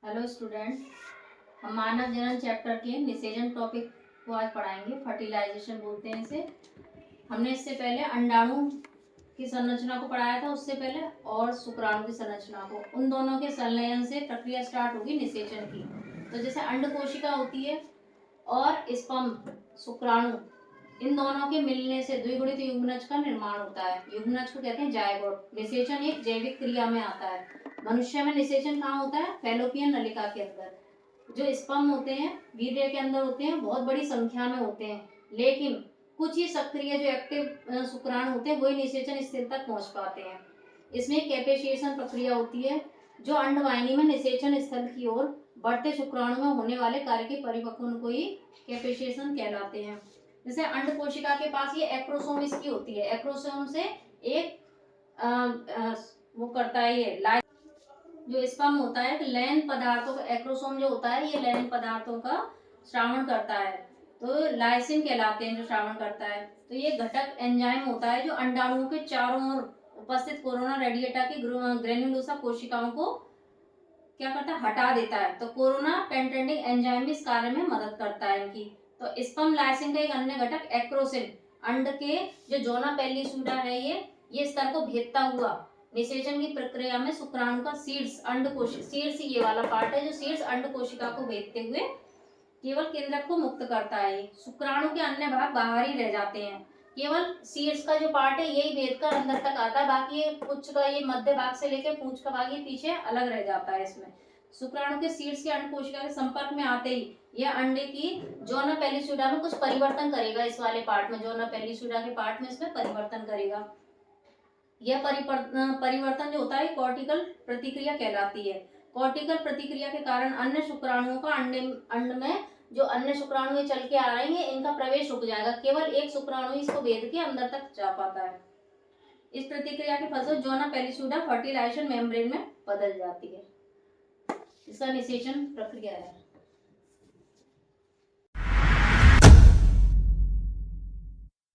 Hello student, हम मानव जनन chapter के निषेचन टॉपिक को आज पढ़ाएंगे। फर्टिलाइजेशन बोलते हैं इसे। हमने इससे पहले अंडाणु की संरचना को पढ़ाया था, उससे पहले, और शुक्राणु की संरचना को। उन दोनों के संलयन से प्रक्रिया स्टार्ट होगी निषेचन की। तो जैसे अंड कोशिका होती है और स्पर्म शुक्राणु, इन दोनों के मिलने से द्विगुणित युग्मनज का निर्माण होता है। युग्मनज को कहते हैं जायगोट। निषेचन एक जैविक क्रिया में आता है। मनुष्य में निषेचन कहाँ होता है? फैलोपियन नलिका के अंदर। जो स्पर्म होते हैं वीर्य के अंदर होते हैं, बहुत बड़ी संख्या में होते हैं, लेकिन कुछ ही सक्रिय जो एक्टिव शुक्राणु होते हैं वही निषेचन स्थल तक पहुंच पाते हैं। इसमें कैपेशिएशन प्रक्रिया होती है जो अंडवाहिनी में निषेचन स्थल की ओर बढ़ते शुक्राणु में होने वाले कार्य के परिपक्वन को ही कैपेशिएशन कहलाते हैं। जैसे अंड कोशिका के पास ये एक्रोसोम इसकी होती है। एक्रोसोम से एक वो करता है ये जो स्पर्म होता है लैन पदार्थों का, एक्रोसोम जो होता है ये लैन पदार्थों का श्रावण करता है, तो लाइसिन कहलाते हैं जो श्रावण करता है। तो ये घटक एंजाइम होता है जो अंडाणुओं के चारों ओर उपस्थित कोरोना रेडिएटा की ग्रेन्युलोसा कोशिकाओं को क्या करता है? हटा देता है। तो कोरोना पेंटेंटिंग एंजाइम इस कार्य में मदद करता है इनकी। तो स्पर्म लाइसिन का एक अन्य घटक एक्रोसिन अंड के जो जोना पेल्लिसूडा है ये स्तर को भेदता हुआ निषेचन की प्रक्रिया में शुक्राणु का सीड्स अंड कोशिका, सीड्स ये वाला पार्ट है जो सीड्स अंड कोशिका को भेदते हुए केवल केंद्रक को मुक्त करता है। शुक्राणु के अन्य भाग बाहर ही रह जाते हैं। केवल सीड्स का जो पार्ट है यही भेद कर अंदर तक आता है, बाकी ये पुच्छ का ये मध्य भाग से लेकर पूंछ का भाग ये पीछे अलग रह जाता है। इसमें शुक्राणु के सीड्स के अंड कोशिका के संपर्क में आते ही यह अंडे की जोना पेल्लिसूडा में कुछ परिवर्तन करेगा। इस वाले पार्ट में, जोना पेल्लिसूडा के पार्ट में इसमें परिवर्तन करेगा। यह परिवर्तन जो होता है कॉर्टिकल प्रतिक्रिया कहलाती है। कॉर्टिकल प्रतिक्रिया के कारण अन्य शुक्राणुओं का अंड में जो अन्य शुक्राणु चल के आ रहे हैं इनका प्रवेश रुक जाएगा। केवल एक शुक्राणु इसको भेद के अंदर तक जा पाता है। इस प्रतिक्रिया के फलस्वरूप जोना पेल्लिसूडा फर्टिलाइजेशन मेम्ब्रेन में बदल जाती है। इसका निषेचन प्रक्रिया है।